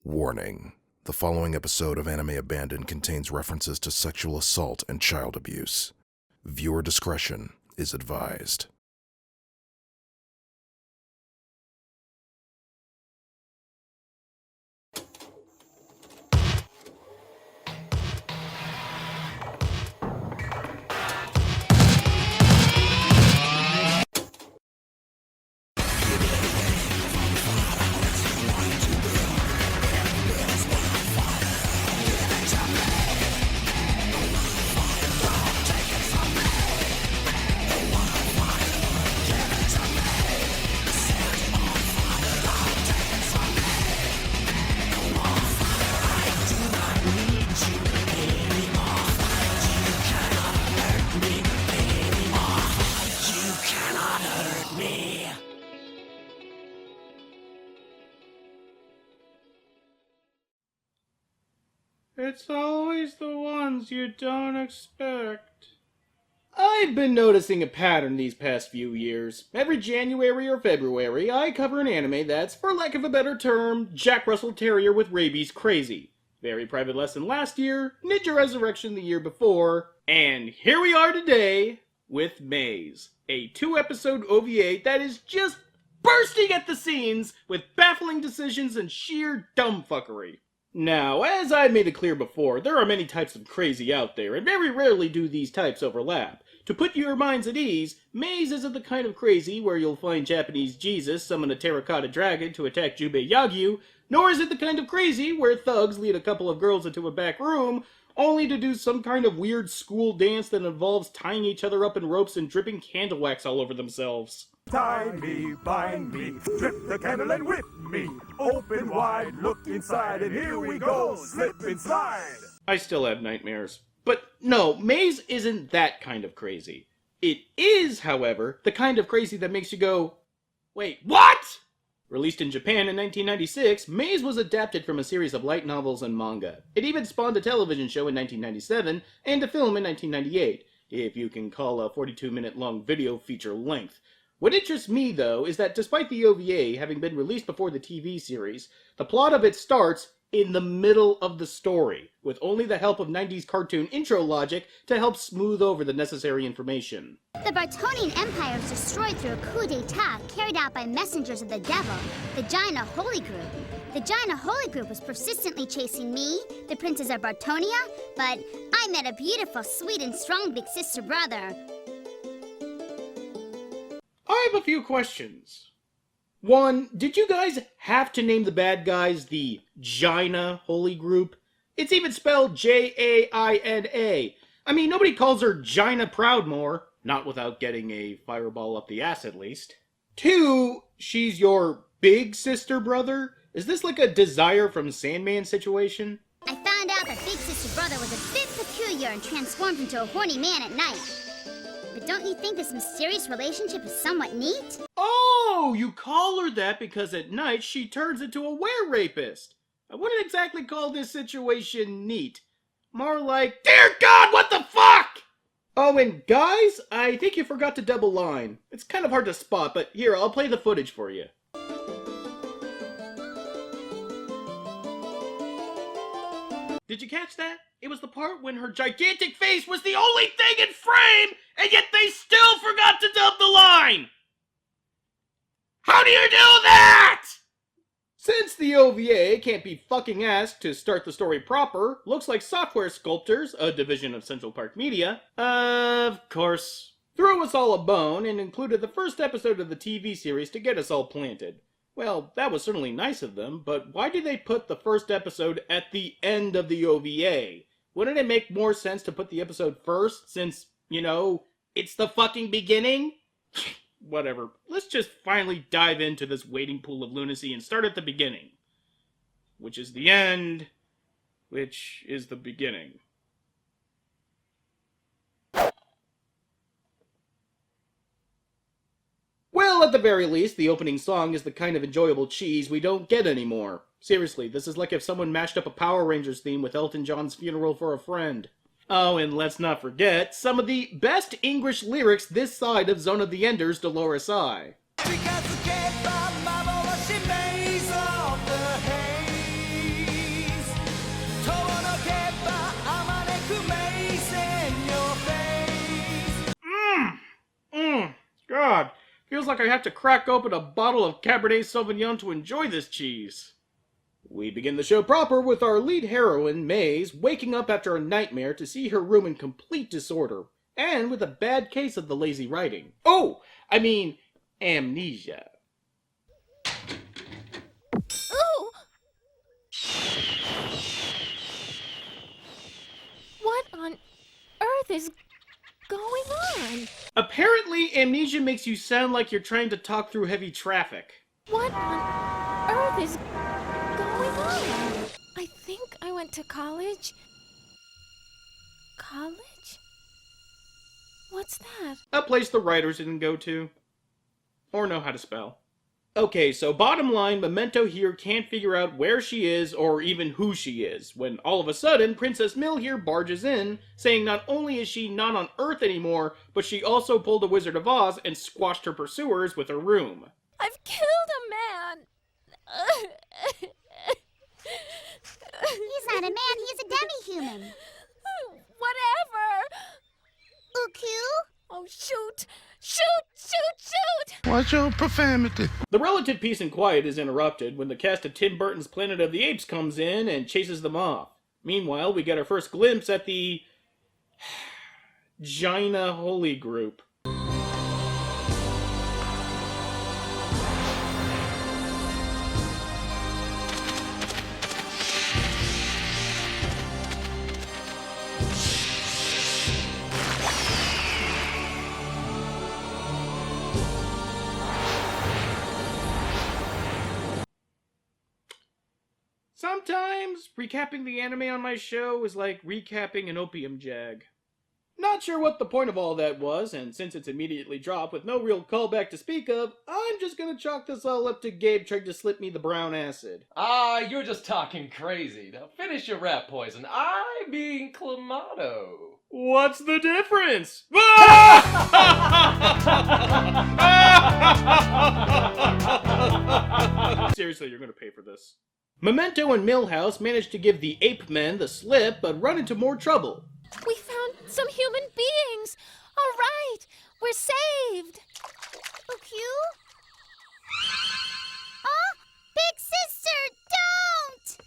Warning. The following episode of Anime Abandoned contains references to sexual assault and child abuse. Viewer discretion is advised. It's always the ones you don't expect. I've been noticing a pattern these past few years. Every January or February, I cover an anime that's, for lack of a better term, Jack Russell Terrier with rabies crazy. Very Private Lesson last year, Ninja Resurrection the year before, and here we are today with Maze, a 2-episode OVA that is just bursting at the seams with baffling decisions and sheer dumbfuckery. Now, as I've made it clear before, there are many types of crazy out there, and very rarely do these types overlap. To put your minds at ease, Maze isn't the kind of crazy where you'll find Japanese Jesus summon a terracotta dragon to attack Jubei Yagyu, nor is it the kind of crazy where thugs lead a couple of girls into a back room, only to do some kind of weird school dance that involves tying each other up in ropes and dripping candle wax all over themselves. Tie me, bind me, drip the candle and whip me. Open wide, look inside, and here we go, slip and slide. I still have nightmares. But no, Maze isn't that kind of crazy. It is, however, the kind of crazy that makes you go, wait, what? Released in Japan in 1996, Maze was adapted from a series of light novels and manga. It even spawned a television show in 1997 and a film in 1998, if you can call a 42-minute long video feature length. What interests me, though, is that despite the OVA having been released before the TV series, the plot of it starts in the middle of the story, with only the help of 90s cartoon intro logic to help smooth over the necessary information. The Bartonian Empire was destroyed through a coup d'etat carried out by messengers of the devil, the Jaina Holy Group. The Jaina Holy Group was persistently chasing me, the Princess of Bartonia, but I met a beautiful, sweet, and strong big sister brother. I have a few questions. 1, did you guys have to name the bad guys the Jaina Holy Group? It's even spelled Jaina. I mean, nobody calls her Jaina Proudmore, not without getting a fireball up the ass at least. 2, she's your big sister brother? Is this like a Desire from Sandman situation? I found out that big sister brother was a bit peculiar and transformed into a horny man at night. But don't you think this mysterious relationship is somewhat neat? Oh, you call her that because at night she turns into a were-rapist. I wouldn't exactly call this situation neat. More like, dear God, what the fuck? Oh, and guys, I think you forgot to double line. It's kind of hard to spot, but here, I'll play the footage for you. Did you catch that? It was the part when her gigantic face was the only thing in frame, and yet they still forgot to dub the line! How do you do that?! Since the OVA can't be fucking asked to start the story proper, looks like Software Sculptors, a division of Central Park Media, of course, threw us all a bone and included the first episode of the TV series to get us all planted. Well, that was certainly nice of them, but why did they put the first episode at the end of the OVA? Wouldn't it make more sense to put the episode first, since, you know, it's the fucking beginning? Whatever. Let's just finally dive into this wading pool of lunacy and start at the beginning. Which is the end, which is the beginning. Well, at the very least, the opening song is the kind of enjoyable cheese we don't get anymore. Seriously, this is like if someone mashed up a Power Rangers theme with Elton John's Funeral for a Friend. Oh, and let's not forget some of the best English lyrics this side of Zone of the Ender's Dolores I. feels like I have to crack open a bottle of Cabernet Sauvignon to enjoy this cheese. We begin the show proper with our lead heroine, Maze, waking up after a nightmare to see her room in complete disorder, and with a bad case of the lazy writing. Amnesia. Ooh! What on earth is going on? Apparently, amnesia makes you sound like you're trying to talk through heavy traffic. What on earth is going on? I think I went to college. College? What's that? A place the writers didn't go to. Or know how to spell. Okay, so bottom line, Memento here can't figure out where she is or even who she is, when all of a sudden, Princess Mill here barges in, saying not only is she not on Earth anymore, but she also pulled a Wizard of Oz and squashed her pursuers with her room. I've killed a man! He's not a man, he's a demi-human. Whatever! UQ? Oh, shoot! Shoot! Shoot! Shoot! Watch your profanity. The relative peace and quiet is interrupted when the cast of Tim Burton's Planet of the Apes comes in and chases them off. Meanwhile, we get our first glimpse at the Jaina Holy Group. Sometimes, recapping the anime on my show is like recapping an opium jag. Not sure what the point of all that was, and since it's immediately dropped with no real callback to speak of, I'm just gonna chalk this all up to Gabe trying to slip me the brown acid. You're just talking crazy. Now finish your rat poison. I mean Clamato. What's the difference? Seriously, you're gonna pay for this. Memento and Millhouse manage to give the ape men the slip, but run into more trouble. We found some human beings! All right! We're saved! UQ? Oh, big sister, don't!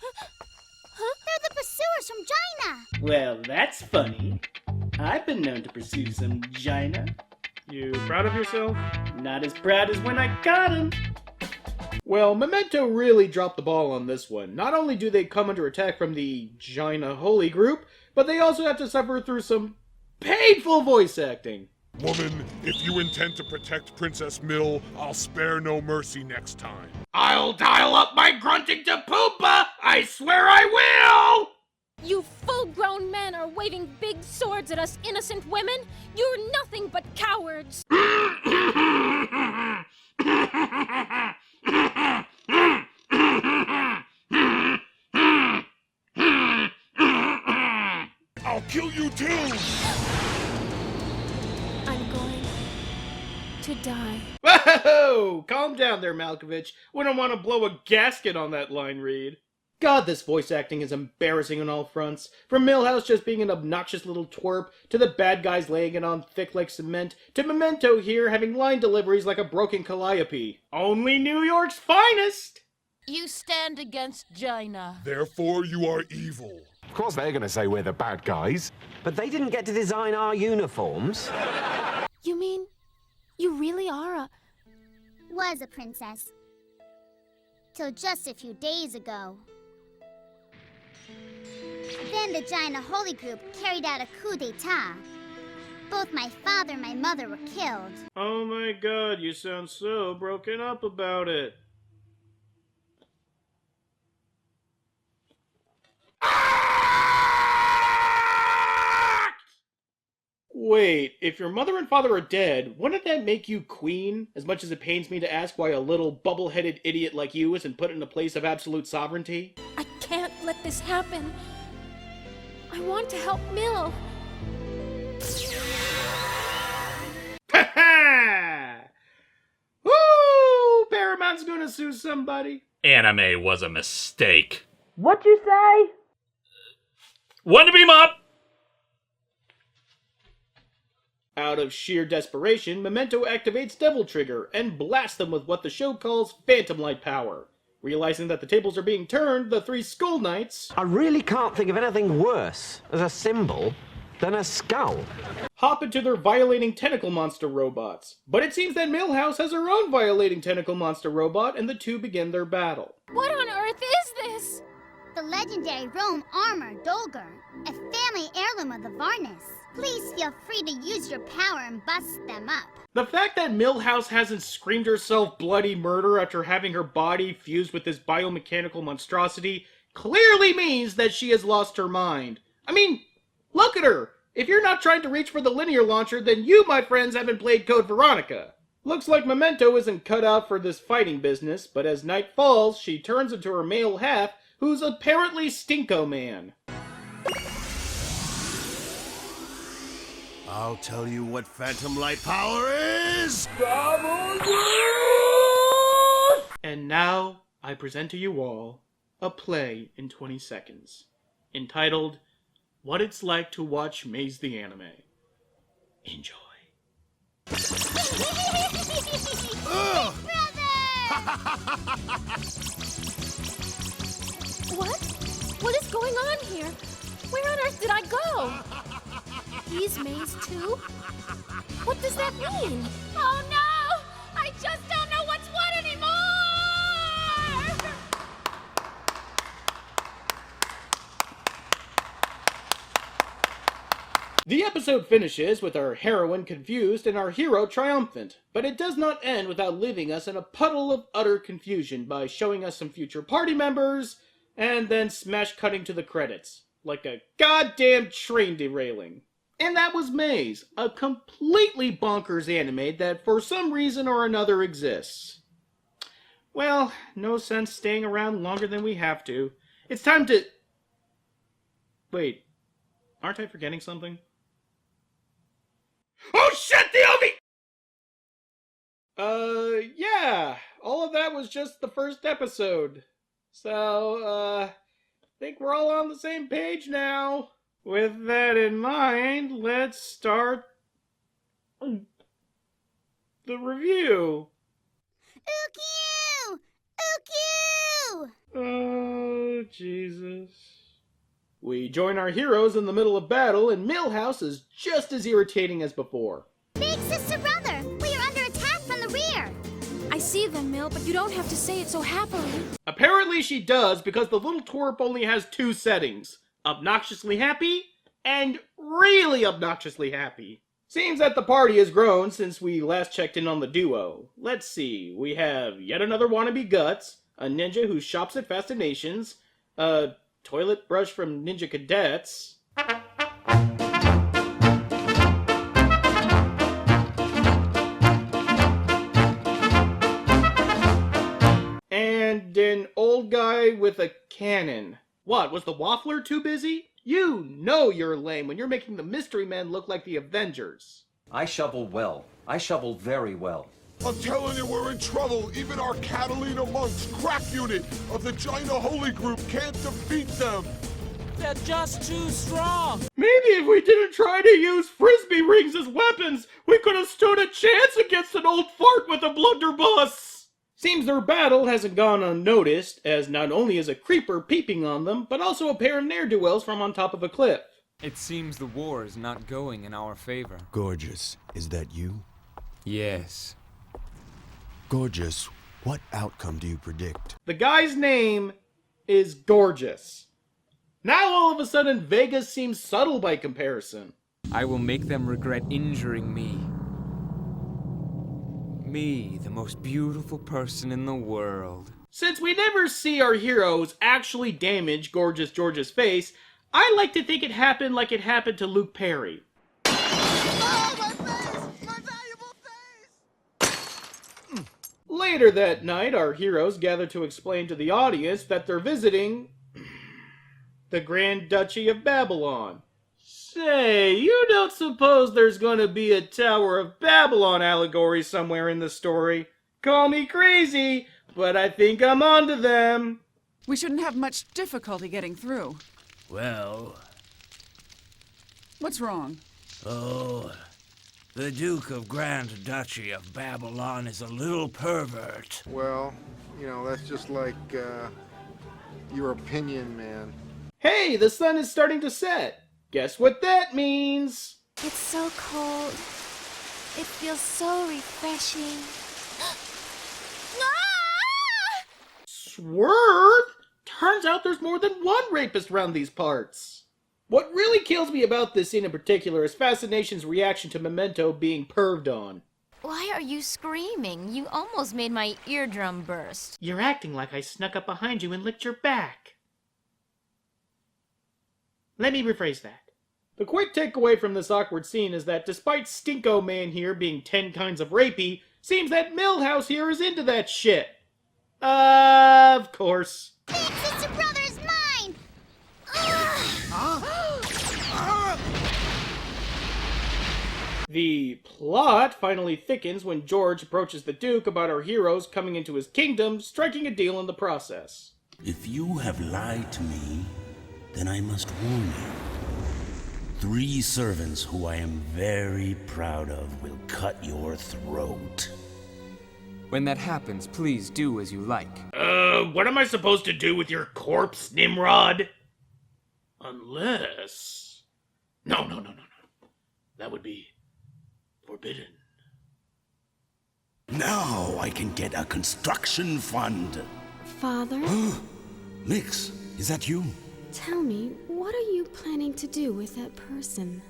Huh? They're the pursuers from Jaina. Well, that's funny. I've been known to pursue some Jaina. You proud of yourself? Not as proud as when I got him. Well, Memento really dropped the ball on this one. Not only do they come under attack from the Jaina Holy Group, but they also have to suffer through some painful voice acting. Woman, if you intend to protect Princess Mill, I'll spare no mercy next time. I'll dial up my grunting to Poopa! I swear I will! You full-grown men are waving big swords at us innocent women? You're nothing but cowards! I'll kill you too! I'm going to die. Whoa! Calm down there, Malkovich. Wouldn't want to blow a gasket on that line read. God, this voice acting is embarrassing on all fronts. From Millhouse just being an obnoxious little twerp, to the bad guys laying it on thick like cement, to Memento here having line deliveries like a broken calliope. Only New York's finest! You stand against Jaina. Therefore you are evil. Of course they're gonna say we're the bad guys. But they didn't get to design our uniforms. You mean you really are a... Was a princess. Till just a few days ago. Then the Jaina Holy Group carried out a coup d'etat. Both my father and my mother were killed. Oh my god, you sound so broken up about it. Wait, if your mother and father are dead, wouldn't that make you queen? As much as it pains me to ask why a little bubble-headed idiot like you isn't put in a place of absolute sovereignty. I can't let this happen. I want to help Mill. Ha ha! Woo! Paramount's gonna sue somebody. Anime was a mistake. What'd you say? One to beam up! Out of sheer desperation, Memento activates Devil Trigger and blasts them with what the show calls Phantom Light power. Realizing that the tables are being turned, the three Skull Knights... I really can't think of anything worse as a symbol than a skull. ...hop into their violating tentacle monster robots. But it seems that Millhouse has her own violating tentacle monster robot, and the two begin their battle. What on earth is this? The legendary Rome armor Dolger, a family heirloom of the Varnus. Please feel free to use your power and bust them up. The fact that Millhouse hasn't screamed herself bloody murder after having her body fused with this biomechanical monstrosity clearly means that she has lost her mind. I mean, look at her! If you're not trying to reach for the linear launcher, then you, my friends, haven't played Code Veronica. Looks like Memento isn't cut out for this fighting business, but as night falls, she turns into her male half, who's apparently Stinko Man. I'll tell you what Phantom Light power is! And now, I present to you all a play in 20 seconds, entitled, What It's Like to Watch Maze the Anime. Enjoy. What? What is going on here? Where on earth did I go? He's Maze too? What does that mean? Oh no! I just don't know what's what anymore! The episode finishes with our heroine confused and our hero triumphant, but it does not end without leaving us in a puddle of utter confusion by showing us some future party members, and then smash cutting to the credits, like a goddamn train derailing. And that was Maze, a completely bonkers anime that for some reason or another exists. Well, no sense staying around longer than we have to. It's time to... Wait, aren't I forgetting something? Oh shit, the Ovi! Yeah, all of that was just the first episode. So, I think we're all on the same page now. With that in mind, let's start the review. Ooh-cue! Ooh-cue! Oh, Jesus. We join our heroes in the middle of battle, and Millhouse is just as irritating as before. Big sister brother, we are under attack from the rear. I see them, Mill, but you don't have to say it so happily. Apparently she does, because the little twerp only has two settings. Obnoxiously happy, and really obnoxiously happy. Seems that the party has grown since we last checked in on the duo. Let's see, we have yet another wannabe Guts, a ninja who shops at Fascinations, a toilet brush from Ninja Cadets, and an old guy with a cannon. What, was the Waffler too busy? You know you're lame when you're making the Mystery Men look like the Avengers. I shovel well. I shovel very well. I'm telling you, we're in trouble. Even our Catalina Monks crack unit of the China Holy Group can't defeat them. They're just too strong. Maybe if we didn't try to use Frisbee rings as weapons, we could have stood a chance against an old fart with a blunderbuss. Seems their battle hasn't gone unnoticed, as not only is a creeper peeping on them, but also a pair of ne'er-do-wells from on top of a cliff. It seems the war is not going in our favor. Gorgeous, is that you? Yes. Gorgeous, what outcome do you predict? The guy's name is Gorgeous. Now all of a sudden Vegas seems subtle by comparison. I will make them regret injuring me. Me, the most beautiful person in the world. Since we never see our heroes actually damage Gorgeous George's face, I like to think it happened like it happened to Luke Perry. Oh, my face! My valuable face! Later that night, our heroes gather to explain to the audience that they're visiting the Grand Duchy of Babylon. Say, you don't suppose there's gonna be a Tower of Babylon allegory somewhere in the story? Call me crazy, but I think I'm onto them. We shouldn't have much difficulty getting through. Well... What's wrong? Oh... The Duke of Grand Duchy of Babylon is a little pervert. Well, you know, that's just like, your opinion, man. Hey, the sun is starting to set. Guess what that means? It's so cold. It feels so refreshing. Swerve? Turns out there's more than one rapist around these parts. What really kills me about this scene in particular is Fascination's reaction to Memento being perved on. Why are you screaming? You almost made my eardrum burst. You're acting like I snuck up behind you and licked your back. Let me rephrase that. The quick takeaway from this awkward scene is that despite Stinko Man here being 10 kinds of rapey, seems that Milhouse here is into that shit. Of course. Big sister brother is mine! The plot finally thickens when George approaches the Duke about our heroes coming into his kingdom, striking a deal in the process. If you have lied to me, then I must warn you. 3 servants who I am very proud of will cut your throat. When that happens, please do as you like. What am I supposed to do with your corpse, Nimrod? Unless... No. That would be forbidden. Now I can get a construction fund. Father? Nix, is that you? Tell me, what are you planning to do with that person?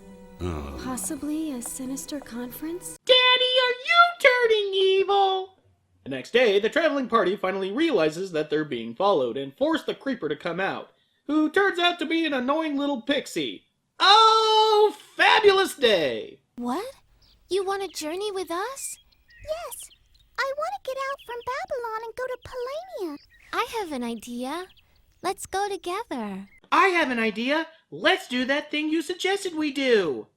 Possibly a sinister conference? Daddy, are you turning evil? The next day, the traveling party finally realizes that they're being followed and force the creeper to come out, who turns out to be an annoying little pixie. Oh, fabulous day! What? You want to journey with us? Yes. I want to get out from Babylon and go to Polania. I have an idea. Let's go together. I have an idea. Let's do that thing you suggested we do.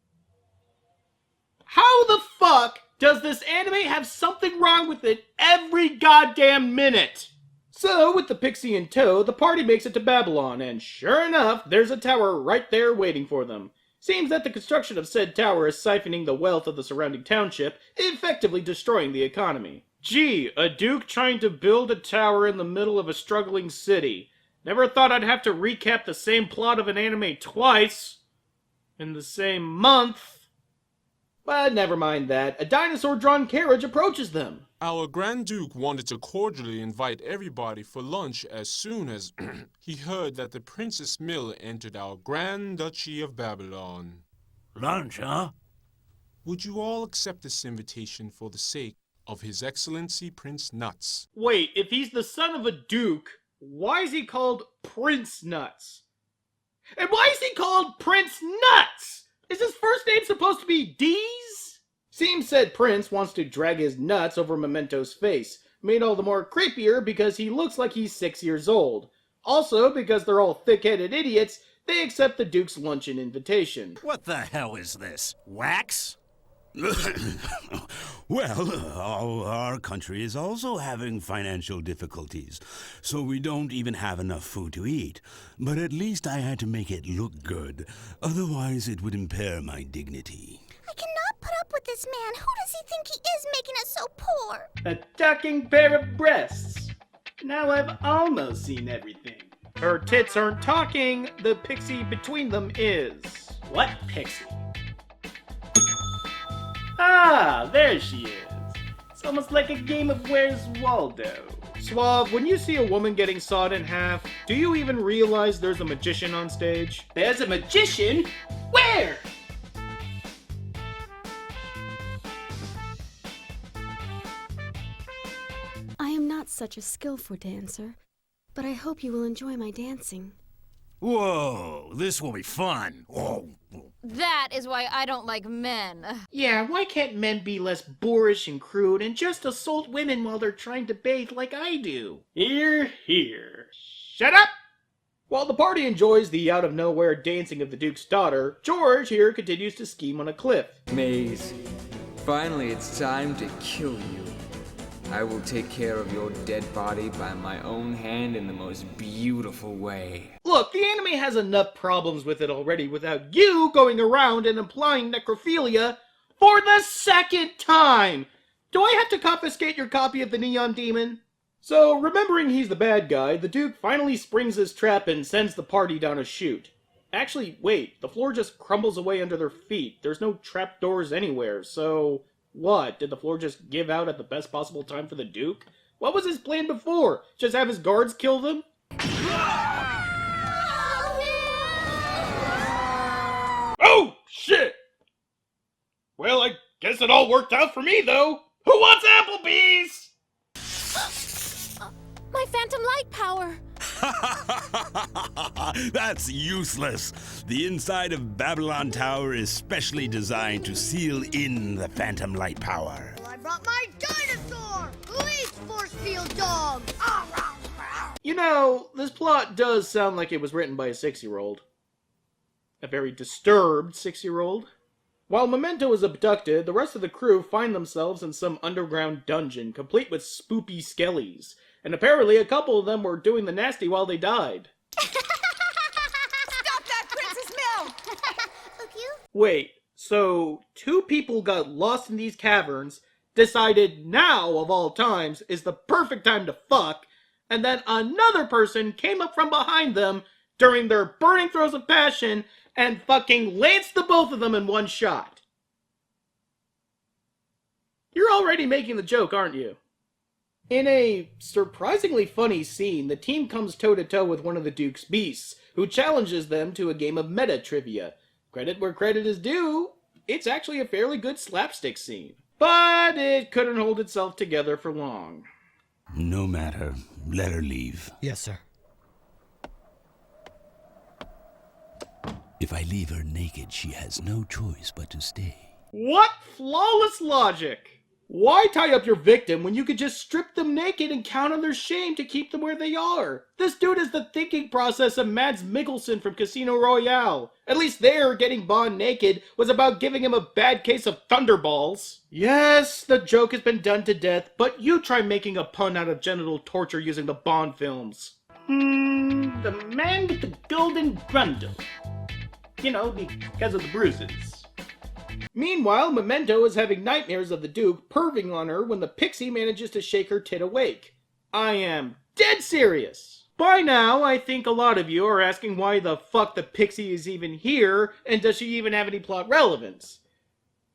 How the fuck does this anime have something wrong with it every goddamn minute? So, with the pixie in tow, the party makes it to Babylon, and sure enough, there's a tower right there waiting for them. Seems that the construction of said tower is siphoning the wealth of the surrounding township, effectively destroying the economy. Gee, a duke trying to build a tower in the middle of a struggling city. Never thought I'd have to recap the same plot of an anime twice in the same month. But never mind that. A dinosaur-drawn carriage approaches them. Our Grand Duke wanted to cordially invite everybody for lunch as soon as he heard that the Princess Mill entered our Grand Duchy of Babylon. Lunch, huh? Would you all accept this invitation for the sake of His Excellency Prince Nuts? Wait, if he's the son of a duke, why is he called Prince Nuts? And why is he called Prince Nuts? Is his first name supposed to be Deez? Seems said prince wants to drag his nuts over Memento's face, made all the more creepier because he looks like he's 6 years old. Also, because they're all thick-headed idiots, they accept the Duke's luncheon invitation. What the hell is this? Wax? Well, our country is also having financial difficulties, so we don't even have enough food to eat. But at least I had to make it look good, otherwise it would impair my dignity. I cannot put up with this man. Who does he think he is, making us so poor? A talking pair of breasts. Now I've almost seen everything. Her tits aren't talking, the pixie between them is. What pixie? Ah, there she is. It's almost like a game of Where's Waldo. Suave, when you see a woman getting sawed in half, do you even realize there's a magician on stage? There's a magician? Where? I am not such a skillful dancer, but I hope you will enjoy my dancing. Whoa, this will be fun. Whoa. That is why I don't like men. Yeah, why can't men be less boorish and crude and just assault women while they're trying to bathe like I do? Hear, hear. Shut up! While the party enjoys the out-of-nowhere dancing of the Duke's daughter, George here continues to scheme on a cliff. Maze, finally it's time to kill you. I will take care of your dead body by my own hand in the most beautiful way. Look, the anime has enough problems with it already without you going around and implying necrophilia. For the second time! Do I have to confiscate your copy of the Neon Demon? So, remembering he's the bad guy, the Duke finally springs his trap and sends the party down a chute. Actually, wait, the floor just crumbles away under their feet. There's no trapdoors anywhere, so... What? Did the floor just give out at the best possible time for the Duke? What was his plan before? Just have his guards kill them? Oh, shit! Well, I guess it all worked out for me, though. Who wants Applebee's? My phantom light power! That's useless. The inside of Babylon Tower is specially designed to seal in the phantom light power. Well, I brought my dinosaur! Who eats force field dogs? You know, this plot does sound like it was written by a 6-year-old. A very disturbed 6-year-old. While Memento is abducted, the rest of the crew find themselves in some underground dungeon, complete with spoopy skellies. And apparently a couple of them were doing the nasty while they died. Stop that, Princess Mill! Wait, so 2 people got lost in these caverns, decided now, of all times, is the perfect time to fuck, and then another person came up from behind them during their burning throes of passion and fucking lanced the both of them in one shot. You're already making the joke, aren't you? In a surprisingly funny scene, the team comes toe-to-toe with one of the Duke's beasts, who challenges them to a game of meta trivia. Credit where credit is due, it's actually a fairly good slapstick scene. But it couldn't hold itself together for long. No matter. Let her leave. Yes, sir. If I leave her naked, she has no choice but to stay. What flawless logic! Why tie up your victim when you could just strip them naked and count on their shame to keep them where they are? This dude is the thinking process of Mads Mikkelsen from Casino Royale. At least there, getting Bond naked was about giving him a bad case of thunderballs. Yes, the joke has been done to death, but you try making a pun out of genital torture using the Bond films. The man with the golden grundle. You know, because of the bruises. Meanwhile, Memento is having nightmares of the Duke perving on her when the pixie manages to shake her tit awake. I am dead serious! By now, I think a lot of you are asking why the fuck the pixie is even here, and does she even have any plot relevance?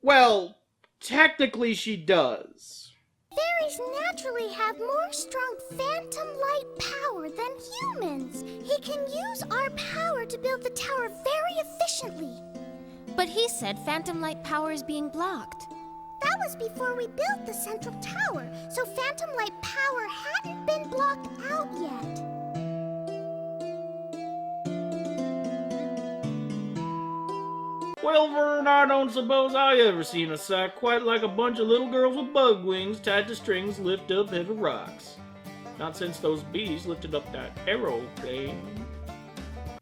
Well, technically she does. Fairies naturally have more strong phantom light power than humans. He can use our power to build the tower very efficiently. But he said phantom light power is being blocked. That was before we built the central tower, so phantom light power hadn't been blocked out yet. Well, Vern, I don't suppose I ever seen a sight quite like a bunch of little girls with bug wings tied to strings lift up heavy rocks. Not since those bees lifted up that aeroplane.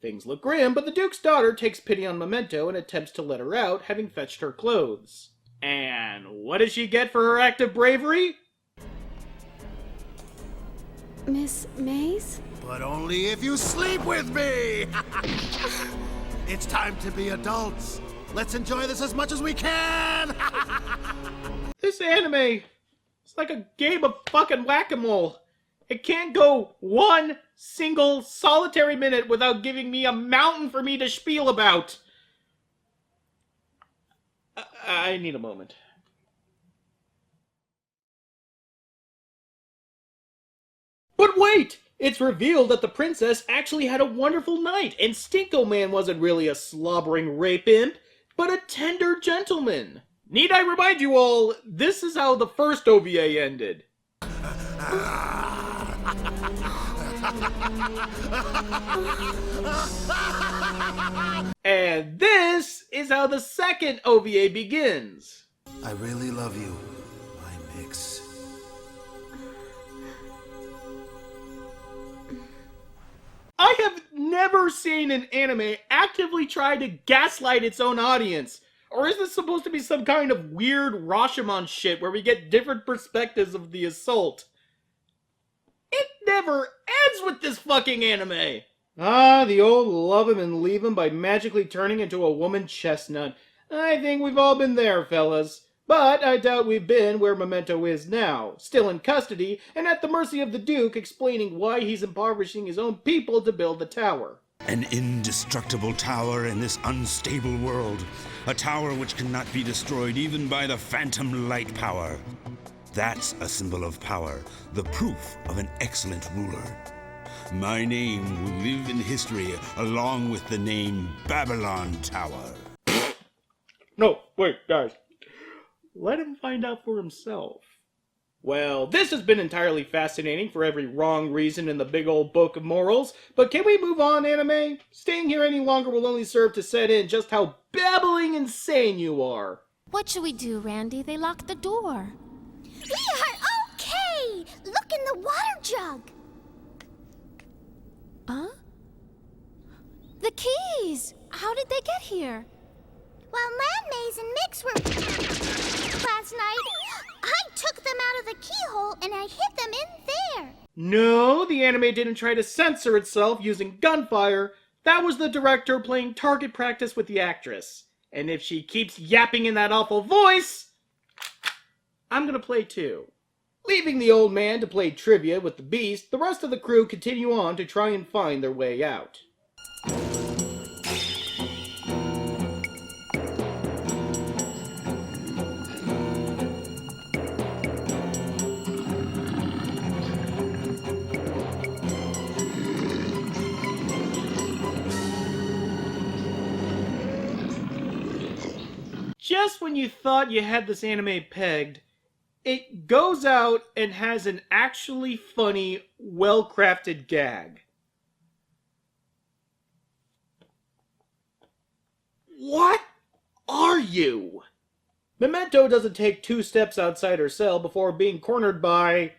Things look grim, but the Duke's daughter takes pity on Memento and attempts to let her out, having fetched her clothes. And what does she get for her act of bravery? Miss Maze? But only if you sleep with me! It's time to be adults. Let's enjoy this as much as we can! This anime is like a game of fucking whack-a-mole. It can't go one single solitary minute without giving me a mountain for me to spiel about. I need a moment. But wait! It's revealed that the princess actually had a wonderful night, and Stinko Man wasn't really a slobbering rape imp, but a tender gentleman. Need I remind you all, this is how the first OVA ended. And this is how the second OVA begins. I really love you, my Mix. I have never seen an anime actively try to gaslight its own audience. Or is this supposed to be some kind of weird Rashomon shit where we get different perspectives of the assault? It never ends with this fucking anime! Ah, the old love him and leave him by magically turning into a woman chestnut. I think we've all been there, fellas. But I doubt we've been where Memento is now, still in custody and at the mercy of the Duke explaining why he's impoverishing his own people to build the tower. An indestructible tower in this unstable world. A tower which cannot be destroyed even by the phantom light power. That's a symbol of power, the proof of an excellent ruler. My name will live in history along with the name Babylon Tower. No, wait, guys. Let him find out for himself. Well, this has been entirely fascinating for every wrong reason in the big old book of morals, but can we move on, anime? Staying here any longer will only serve to set in just how babbling insane you are. What should we do, Randy? They locked the door. We are okay! Look in the water jug! Huh? The keys! How did they get here? While Maze and Mix were last night, I took them out of the keyhole and I hid them in there. No, the anime didn't try to censor itself using gunfire. That was the director playing target practice with the actress. And if she keeps yapping in that awful voice, I'm gonna play too. Leaving the old man to play trivia with the beast, the rest of the crew continue on to try and find their way out. Just when you thought you had this anime pegged, it goes out and has an actually funny, well-crafted gag. What are you? Memento doesn't take 2 steps outside her cell before being cornered by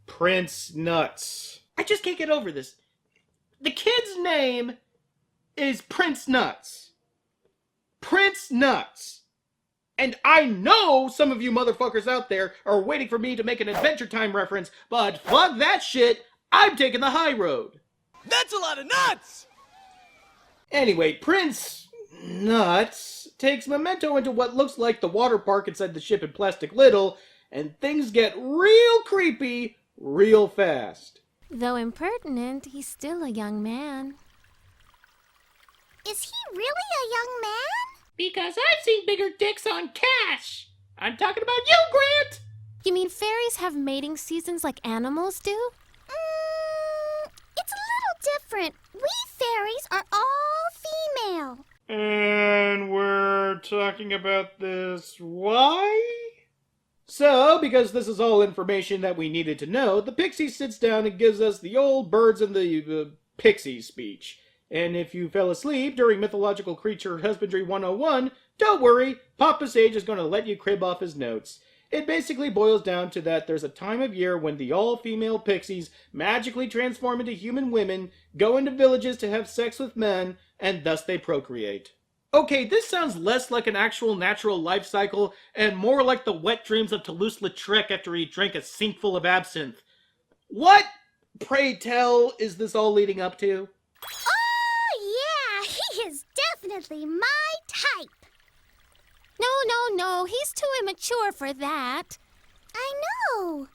Prince Nuts. I just can't get over this. The kid's name is Prince Nuts. Prince Nuts. And I know some of you motherfuckers out there are waiting for me to make an Adventure Time reference, but fuck that shit, I'm taking the high road. That's a lot of nuts! Anyway, Prince Nuts takes Memento into what looks like the water park inside the ship in Plastic Little, and things get real creepy real fast. Though impertinent, he's still a young man. Is he really a young man? Because I've seen bigger dicks on Cash. I'm talking about you, Grant! You mean fairies have mating seasons like animals do? It's a little different. We fairies are all female. And we're talking about this why? So, because this is all information that we needed to know, the pixie sits down and gives us the old birds and the pixies speech. And if you fell asleep during Mythological Creature Husbandry 101, don't worry, Papa Sage is going to let you crib off his notes. It basically boils down to that there's a time of year when the all-female pixies magically transform into human women, go into villages to have sex with men, and thus they procreate. Okay, this sounds less like an actual natural life cycle and more like the wet dreams of Toulouse-Lautrec after he drank a sinkful of absinthe. What, pray tell, is this all leading up to? He is definitely my type. No, he's too immature for that. I know.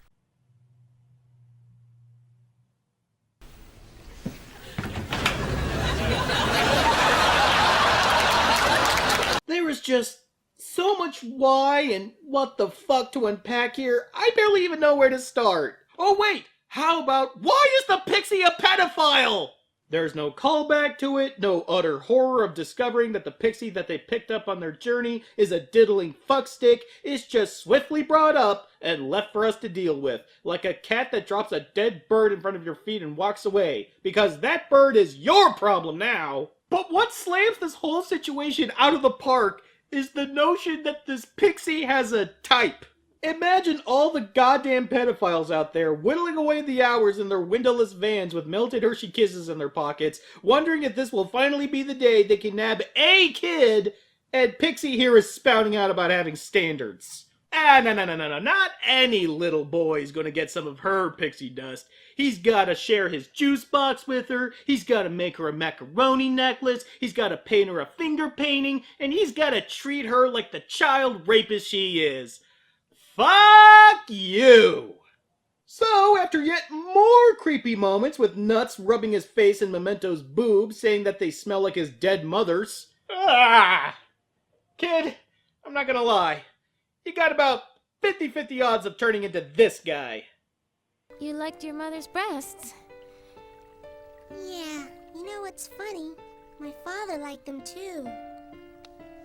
There is just so much why and what the fuck to unpack here, I barely even know where to start. Oh wait, how about why is the pixie a pedophile? There's no callback to it, no utter horror of discovering that the pixie that they picked up on their journey is a diddling fuckstick. It's just swiftly brought up and left for us to deal with, like a cat that drops a dead bird in front of your feet and walks away, because that bird is your problem now. But what slams this whole situation out of the park is the notion that this pixie has a type. Imagine all the goddamn pedophiles out there whittling away the hours in their windowless vans with melted Hershey Kisses in their pockets, wondering if this will finally be the day they can nab a kid, and Pixie here is spouting out about having standards. No. Not any little boy's gonna get some of her pixie dust. He's gotta share his juice box with her, he's gotta make her a macaroni necklace, he's gotta paint her a finger painting, and he's gotta treat her like the child rapist she is. Fuck you! So, after yet more creepy moments with Nuts rubbing his face in Memento's boobs, saying that they smell like his dead mother's. Kid, I'm not gonna lie. You got about 50-50 odds of turning into this guy. You liked your mother's breasts. Yeah, you know what's funny? My father liked them too.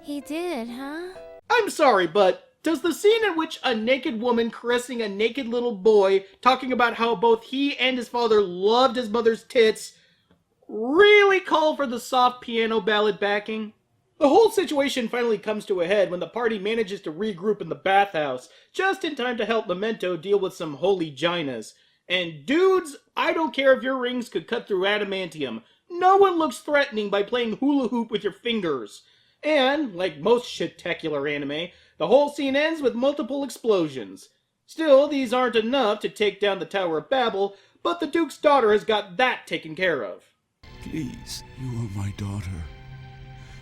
He did, huh? I'm sorry, but does the scene in which a naked woman caressing a naked little boy, talking about how both he and his father loved his mother's tits, really call for the soft piano ballad backing? The whole situation finally comes to a head when the party manages to regroup in the bathhouse, just in time to help Memento deal with some holy ginas. And dudes, I don't care if your rings could cut through adamantium. No one looks threatening by playing hula hoop with your fingers. And, like most shit-tacular anime, the whole scene ends with multiple explosions. Still, these aren't enough to take down the Tower of Babel, but the Duke's daughter has got that taken care of. Please, you are my daughter.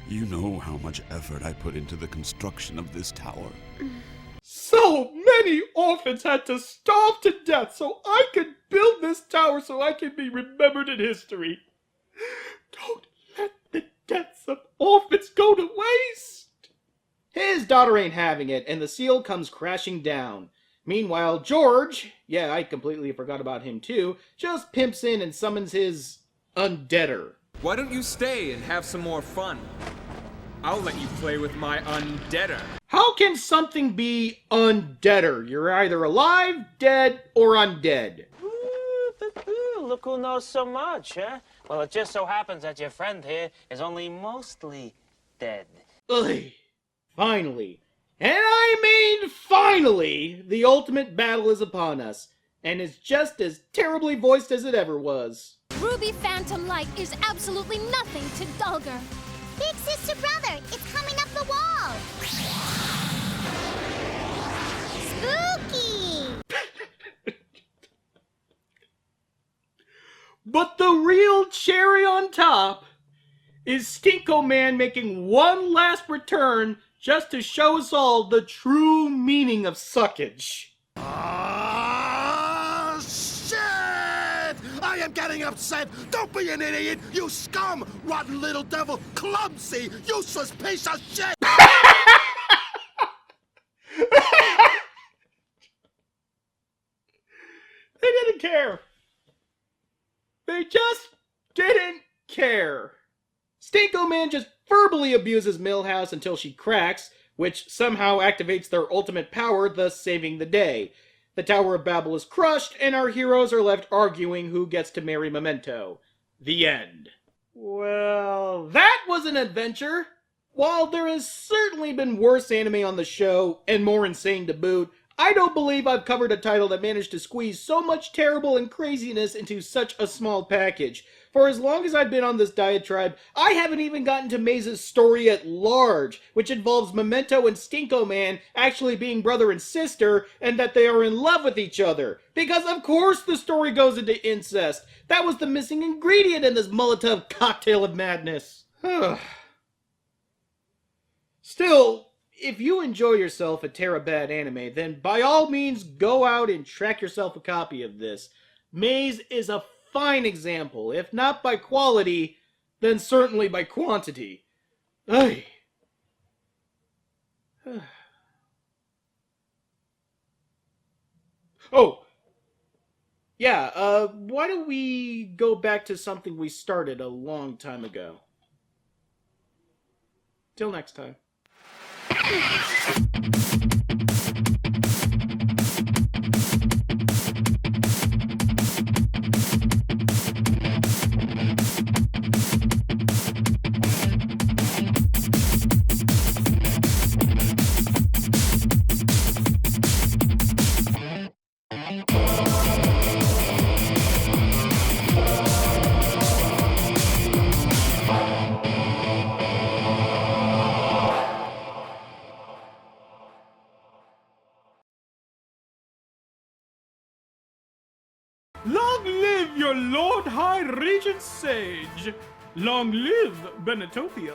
You know how much effort I put into the construction of this tower. So many orphans had to starve to death so I could build this tower so I can be remembered in history. Don't let the deaths of orphans go to waste. His daughter ain't having it, and the seal comes crashing down. Meanwhile, George, yeah, I completely forgot about him too, just pimps in and summons his undeader. Why don't you stay and have some more fun? I'll let you play with my undeader. How can something be undeader? You're either alive, dead, or undead. Look who knows so much, huh? Well, it just so happens that your friend here is only mostly dead. Ugh. Finally, and I mean finally, the ultimate battle is upon us, and is just as terribly voiced as it ever was. Ruby Phantom Light is absolutely nothing to Dulgar. Big sister brother, it's coming up the wall. Spooky! But the real cherry on top is Stinko Man making one last return just to show us all the true meaning of suckage. Ah, shit! I am getting upset! Don't be an idiot, you scum! Rotten little devil, clumsy, useless piece of shit! They didn't care. They just didn't care. Stinko Man just verbally abuses Milhouse until she cracks, which somehow activates their ultimate power, thus saving the day. The Tower of Babel is crushed, and our heroes are left arguing who gets to marry Memento. The end. Well, that was an adventure. While there has certainly been worse anime on the show, and more insane to boot, I don't believe I've covered a title that managed to squeeze so much terrible and craziness into such a small package. For as long as I've been on this diatribe, I haven't even gotten to Maze's story at large, which involves Memento and Stinko Man actually being brother and sister, and that they are in love with each other. Because of course the story goes into incest. That was the missing ingredient in this Molotov cocktail of madness. Still, if you enjoy yourself a Terabad anime, then by all means go out and track yourself a copy of this. Maze is a fine example, if not by quality, then certainly by quantity. Ay. Oh! Yeah, why don't we go back to something we started a long time ago? Till next time. your Lord High Regent Sage. Long live Benetopia.